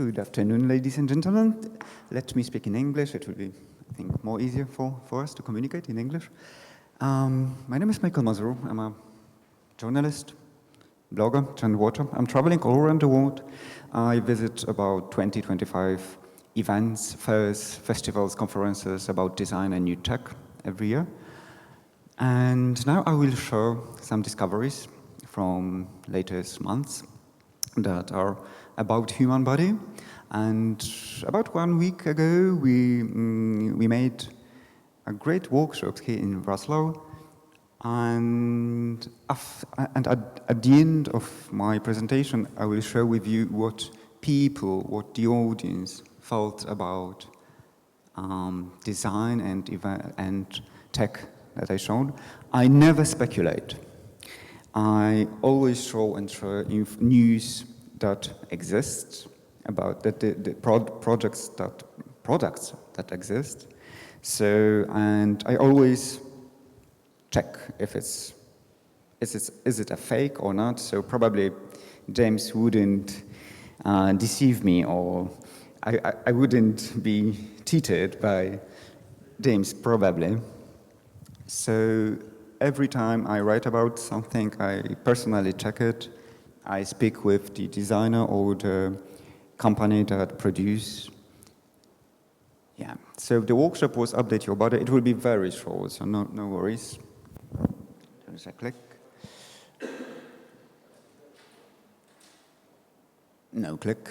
Good afternoon, ladies and gentlemen. Let me speak in English. It will be, I think, more easier for us to communicate in English. My name is Michał Mazur. I'm a journalist, blogger, trend watcher. I'm traveling all around the world. I visit about 25 events, fairs, festivals, conferences about design and new tech every year. And now I will share some discoveries from latest months that are about human body. And about 1 week ago, we made a great workshop here in Wrocław. And at the end of my presentation, I will share with you what the audience felt about design and tech that I showed. I never speculate. I always show and share news that exists about the products that exist. So, and I always check if is it a fake or not. So probably James wouldn't deceive me, or I wouldn't be cheated by James probably. So every time I write about something, I personally check it. I speak with the designer or the company that produce. Yeah, so the workshop was Update Your Body. It will be very short, so no worries. There's a click. No click.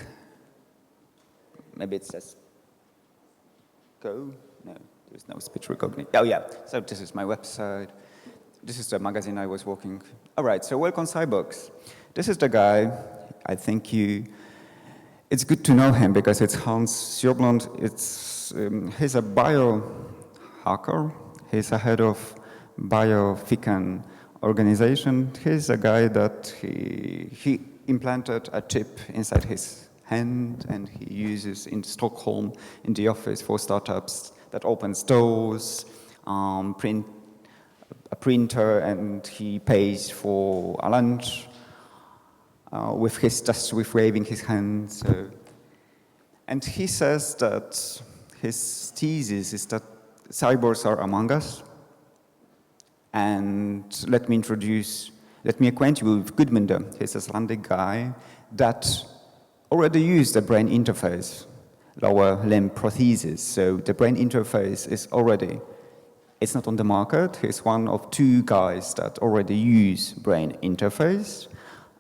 Maybe it says go. No, there's no speech recognition. Oh yeah, so this is my website. This is the magazine I was working. All right, so welcome Cyborgs. This is the guy, I think it's good to know him because it's Hans Sjöblund. He's a biohacker. He's a head of biofican organization. He's a guy that he implanted a chip inside his hand, and he uses in Stockholm in the office for startups that opens doors, print a printer, and he pays for a lunch with waving his hand. So. And he says that his thesis is that cyborgs are among us. And let me acquaint you with Gudmundur. He's a Icelandic guy that already used the brain interface, lower limb prosthesis. So the brain interface it's not on the market. He's one of 2 guys that already use brain interface.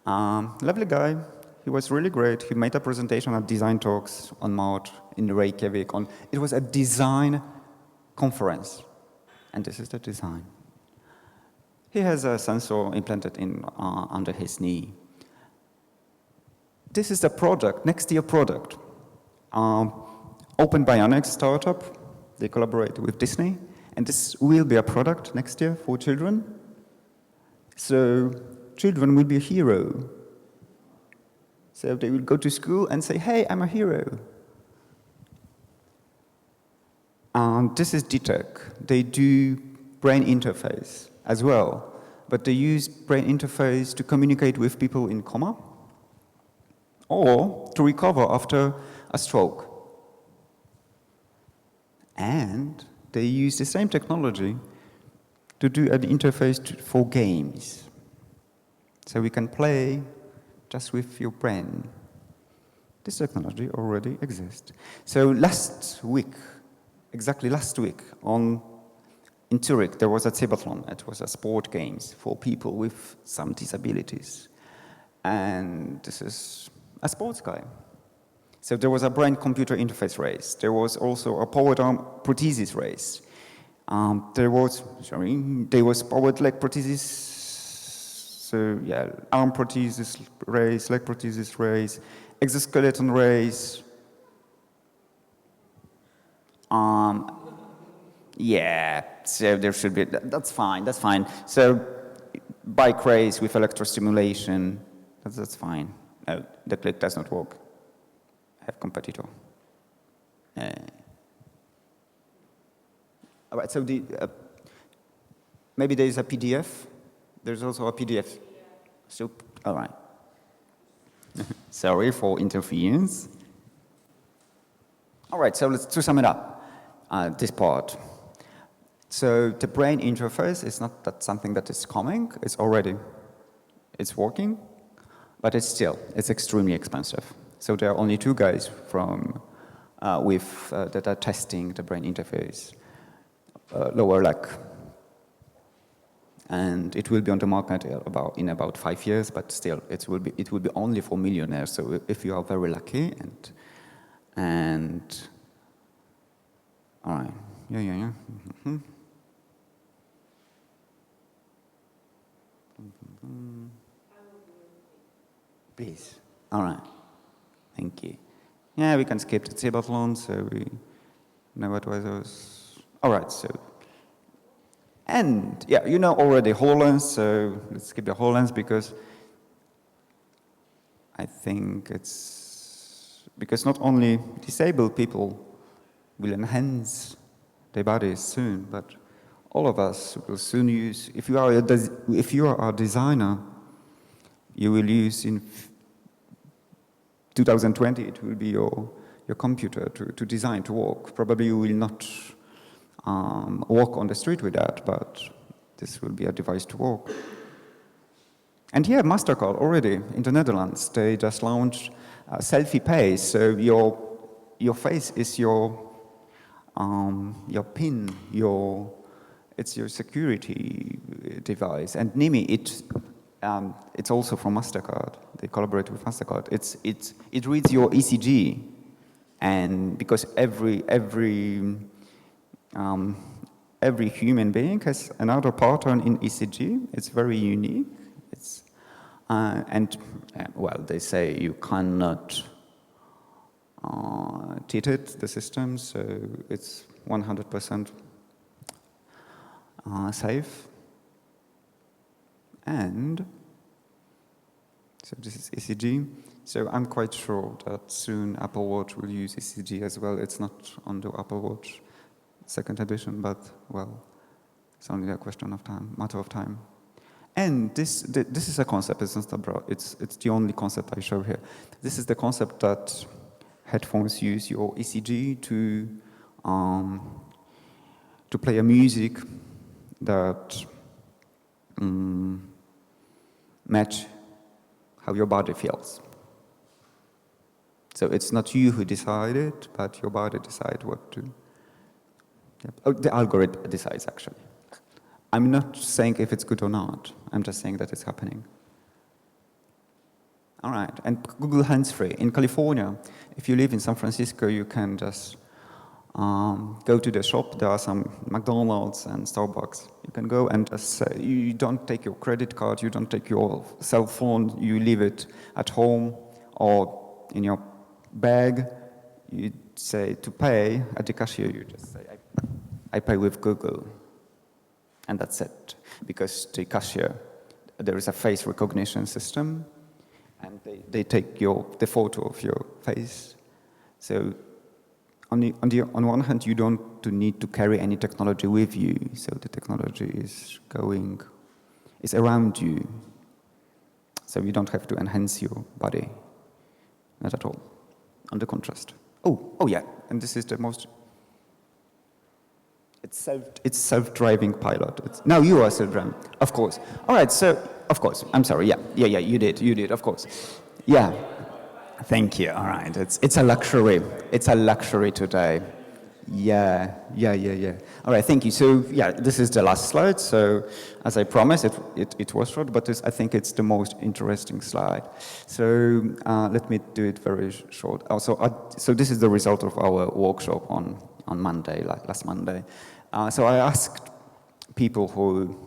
Lovely guy. He was really great. He made a presentation at Design Talks on March in Reykjavik. It was a design conference. And this is the design. He has a sensor implanted under his knee. This is the product, next year product. Open Bionics startup. They collaborate with Disney. And this will be a product next year for children. So children will be a hero. So they will go to school and say, hey, I'm a hero. And this is DTech. They do brain interface as well. But they use brain interface to communicate with people in coma or to recover after a stroke. And they use the same technology to do an interface for games. So we can play just with your brain. This technology already exists. So exactly last week, in Zurich, there was a Zebathon. It was a sport games for people with some disabilities. And this is a sports guy. So there was a brain-computer interface race. There was also a powered arm prosthesis race. There was powered leg prosthesis. So yeah, arm prosthesis race, leg prosthesis race, exoskeleton race. Yeah, so there should be, that's fine. So bike race with electrostimulation, that's fine. No, the click does not work. I have competitor. All right, so maybe there is a PDF. There's also a PDF. So, all right. Sorry for interference. All right, so to sum it up, this part. So the brain interface is not that something that is coming, it's working, but it's extremely expensive. So there are only 2 guys that are testing the brain interface, lower leg. And it will be on the market in about 5 years, but still, it will be only for millionaires. So if you are very lucky and all right, yeah. Mm-hmm. Please. All right. Thank you. Yeah, we can skip the Zebathlon, so we know what was those. All right, so. And, yeah, you know already HoloLens, so let's skip the HoloLens because I think because not only disabled people will enhance their bodies soon, but all of us will soon use, if you are a designer, you will use in 2020, it will be your computer to design, to work. Probably you will not walk on the street with that, but this will be a device to work. And here, MasterCard already in the Netherlands, they just launched selfie pay. So your face is your PIN, it's your security device. And NIMI, it's also from MasterCard. They collaborate with MasterCard. It reads your ECG, and because every human being has another pattern in ECG. It's very unique. Well, they say you cannot cheat it, the system, so it's 100% safe. And so this is ECG. So I'm quite sure that soon Apple Watch will use ECG as well. It's not on the Apple Watch 2nd edition, but well, it's only a question of time, matter of time. And this is a concept. It's not it's the only concept I show here. This is the concept that headphones use your ECG to play a music that match how your body feels. So it's not you who decide it, but your body decides what to. Yep. Oh, the algorithm decides, actually. I'm not saying if it's good or not. I'm just saying that it's happening. All right, and Google Hands-Free. In California, if you live in San Francisco, you can just go to the shop. There are some McDonald's and Starbucks. You can go and just say, you don't take your credit card, you don't take your cell phone, you leave it at home or in your bag. You say to pay at the cashier, you just say, I pay with Google. And that's it. Because the cashier, there is a face recognition system, and they take the photo of your face. So on one hand, you don't need to carry any technology with you. So the technology is around you. So you don't have to enhance your body. Not at all. On the contrast. Oh yeah, and this is the most. It's self-driving pilot. Now you are self-driving, of course. All right, so of course. I'm sorry. Yeah. You did, of course. Yeah. Thank you. All right. It's a luxury. It's a luxury today. Yeah. All right. Thank you. So yeah, this is the last slide. So as I promised, it was short, but I think it's the most interesting slide. So let me do it very short. Also, so this is the result of our workshop on Monday, like last Monday. So I asked people who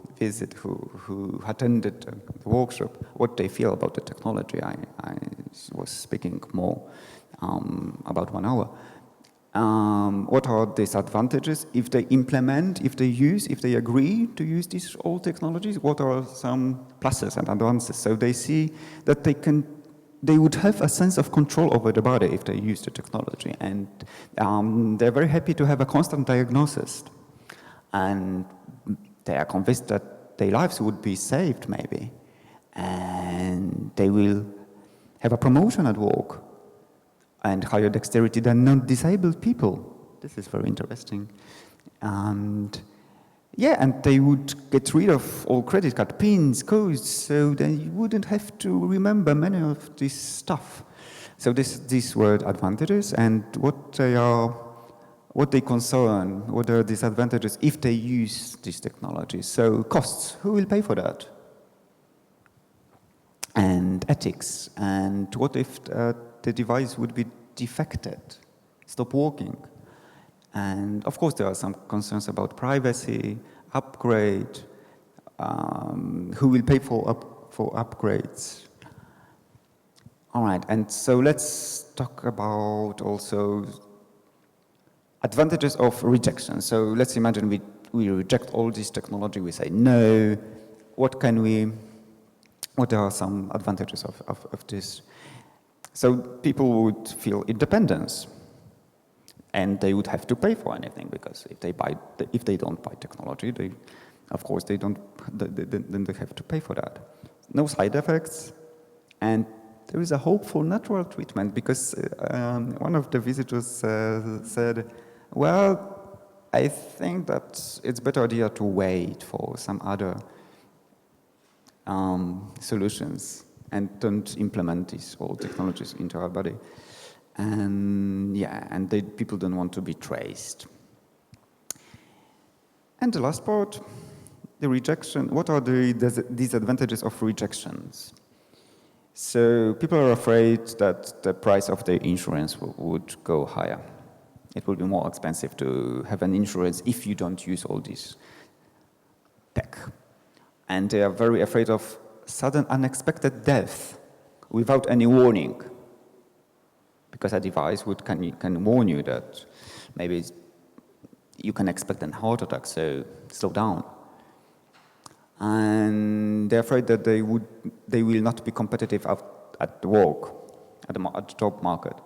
attended the workshop what they feel about the technology. I was speaking more about 1 hour. What are the disadvantages if they implement, if they agree to use these old technologies? What are some pluses and advances? So they see that they would have a sense of control over the body if they use the technology, and they're very happy to have a constant diagnosis, and they are convinced that their lives would be saved maybe, and they will have a promotion at work. and higher dexterity than non-disabled people. This is very interesting. And yeah, and they would get rid of all credit card pins, codes, so then you wouldn't have to remember many of this stuff. So these were advantages, and what they concern, what are disadvantages if they use these technologies. So costs, who will pay for that? And ethics, and what if the device would be defected, stop working? And of course there are some concerns about privacy, upgrade, who will pay for upgrades. All right, and so let's talk about also advantages of rejection. So let's imagine we reject all this technology, we say no, what are some advantages of this? So people would feel independence, and they would have to pay for anything, because if they don't buy technology, then they have to pay for that. No side effects, and there is a hope for natural treatment, because one of the visitors said, well, I think that it's a better idea to wait for some other solutions and don't implement these old technologies into our body. And yeah, and people don't want to be traced. And the last part, the rejection. What are the disadvantages of rejections? So people are afraid that the price of the insurance would go higher. It will be more expensive to have an insurance if you don't use all this tech. And they are very afraid of sudden unexpected death without any warning, because a device can warn you that maybe you can expect a heart attack, so slow down. And they're afraid that they will not be competitive at work, at the job market.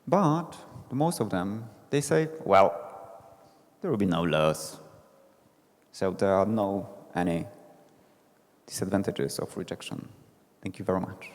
But most of them, they say, well, there will be no loss. So there are any disadvantages of rejection. Thank you very much.